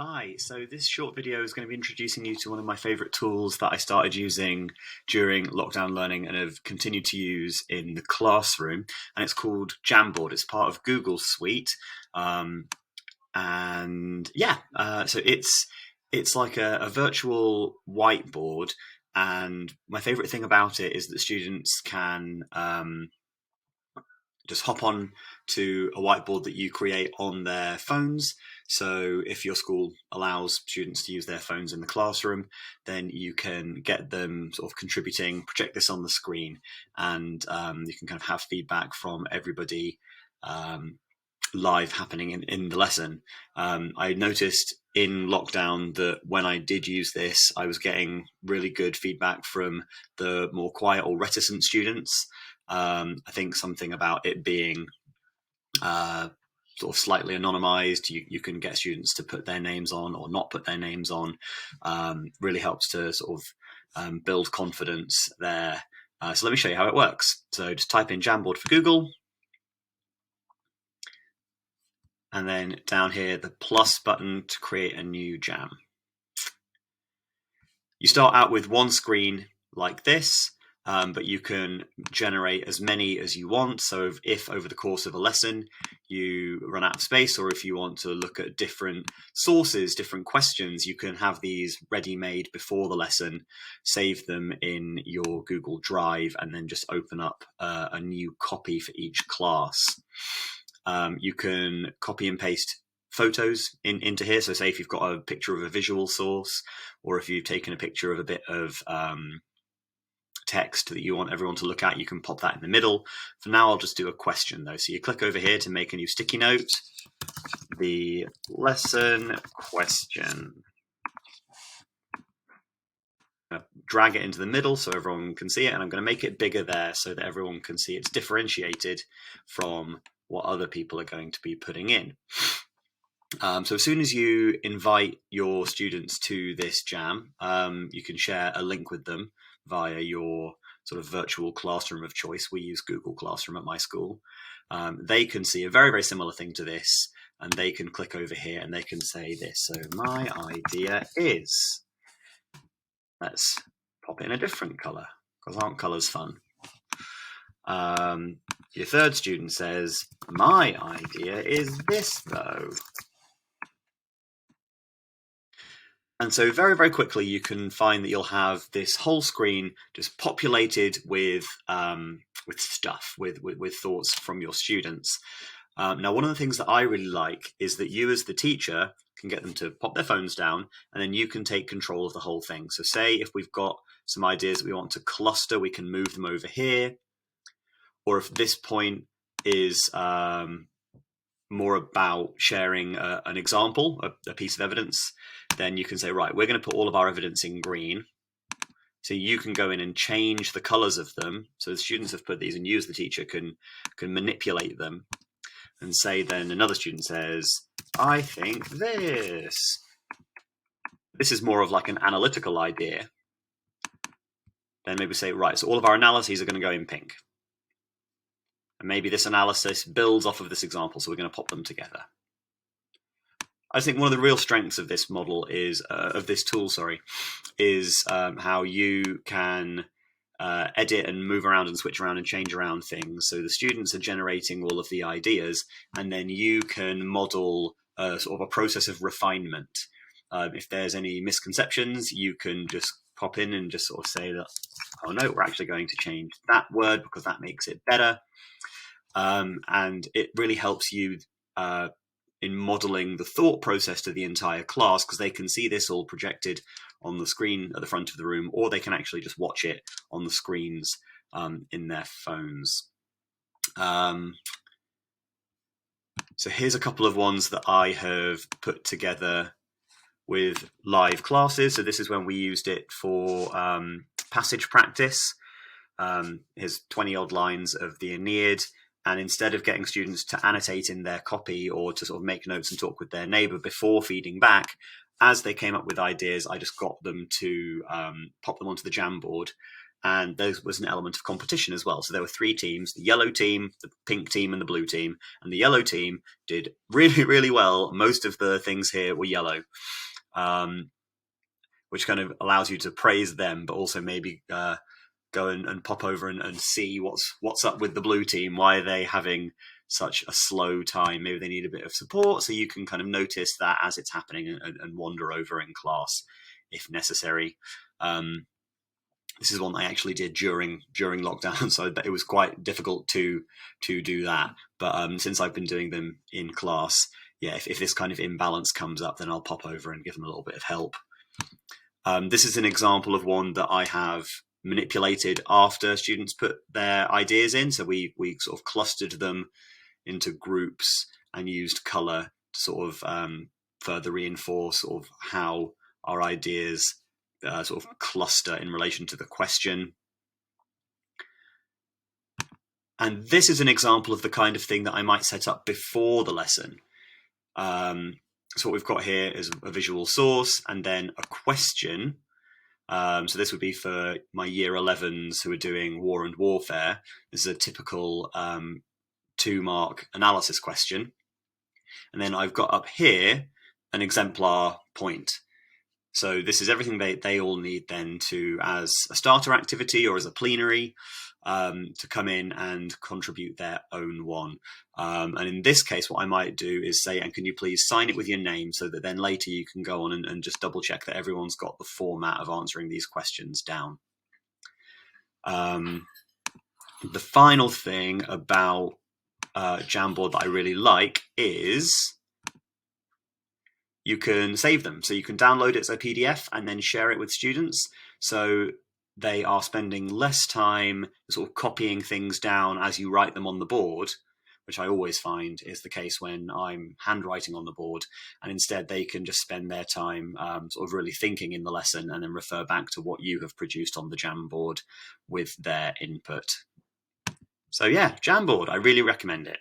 Hi, so this short video is going to be introducing you to one of my favorite tools that I started using during lockdown learning and have continued to use in the classroom, and it's called Jamboard. It's part of Google's suite, so it's like a virtual whiteboard, and my favorite thing about it is that students can just hop on to a whiteboard that you create on their phones. So if your school allows students to use their phones in the classroom, then you can get them sort of contributing, project this on the screen, and you can kind of have feedback from everybody live happening in the lesson. I noticed in lockdown that when I did use this, I was getting really good feedback from the more quiet or reticent students. I think something about it being sort of slightly anonymized, you can get students to put their names on or not put their names on, really helps to sort of build confidence there. So let me show you how it works. So just type in Jamboard for Google, and then down here, the plus button to create a new jam. You start out with one screen like this, but you can generate as many as you want. So if over the course of a lesson you run out of space, or if you want to look at different sources, different questions, you can have these ready-made before the lesson, save them in your Google Drive, and then just open up a new copy for each class. You can copy and paste photos into here. So say if you've got a picture of a visual source, or if you've taken a picture of a bit of text that you want everyone to look at, you can pop that in the middle. For now, I'll just do a question though. So you click over here to make a new sticky note, the lesson question. Drag it into the middle so everyone can see it, and I'm going to make it bigger there so that everyone can see it's differentiated from what other people are going to be putting in. So as soon as you invite your students to this jam, you can share a link with them via your sort of virtual classroom of choice. We use Google Classroom at my school. They can see a very, very similar thing to this, and they can click over here and they can say this. So my idea is, let's pop in a different color, because aren't colors fun? Your third student says, my idea is this though. And so very, very quickly, you can find that you'll have this whole screen just populated with stuff, with thoughts from your students. Now, one of the things that I really like is that you as the teacher can get them to pop their phones down, and then you can take control of the whole thing. So say if we've got some ideas that we want to cluster, we can move them over here. Or if this point is more about sharing an example, a piece of evidence, then you can say, right, we're going to put all of our evidence in green. So you can go in and change the colors of them. So the students have put these, and you as the teacher can manipulate them. And say then another student says, I think this. This is more of like an analytical idea. Then maybe say, right, so all of our analyses are going to go in pink. And maybe this analysis builds off of this example, so we're going to pop them together. I think one of the real strengths of this model is, of this tool, is how you can edit and move around and switch around and change around things. So the students are generating all of the ideas, and then you can model sort of a process of refinement. If there's any misconceptions, you can just pop in and just sort of say that, oh no, we're actually going to change that word because that makes it better. And it really helps you in modeling the thought process to the entire class, because they can see this all projected on the screen at the front of the room, or they can actually just watch it on the screens in their phones. So here's a couple of ones that I have put together with live classes. So this is when we used it for passage practice. Here's 20 odd lines of the Aeneid. And instead of getting students to annotate in their copy or to sort of make notes and talk with their neighbour before feeding back, as they came up with ideas, I just got them to pop them onto the Jamboard. and there was an element of competition as well. So there were 3 teams: the yellow team, the pink team, and the blue team. And the yellow team did really, really well. Most of the things here were yellow, which kind of allows you to praise them, but also maybe go and pop over and see what's up with the blue team. Why are they having such a slow time? Maybe they need a bit of support, so you can kind of notice that as it's happening and wander over in class if necessary. This is one I actually did during lockdown, so it was quite difficult to do that. But since I've been doing them in class, yeah, if this kind of imbalance comes up, then I'll pop over and give them a little bit of help. This is an example of one that I have manipulated after students put their ideas in. So we sort of clustered them into groups and used colour to sort of further reinforce sort of how our ideas sort of cluster in relation to the question. And this is an example of the kind of thing that I might set up before the lesson. So what we've got here is a visual source and then a question. So this would be for my year 11s who are doing war and warfare. This is a typical 2-mark analysis question. And then I've got up here an exemplar point. So this is everything they all need then to, as a starter activity or as a plenary, to come in and contribute their own one. And in this case, what I might do is say, and can you please sign it with your name, so that then later you can go on and just double check that everyone's got the format of answering these questions down. The final thing about Jamboard that I really like is you can save them. So you can download it as a PDF and then share it with students. So they are spending less time sort of copying things down as you write them on the board, which I always find is the case when I'm handwriting on the board. And instead they can just spend their time sort of really thinking in the lesson and then refer back to what you have produced on the Jamboard with their input. So yeah, Jamboard, I really recommend it.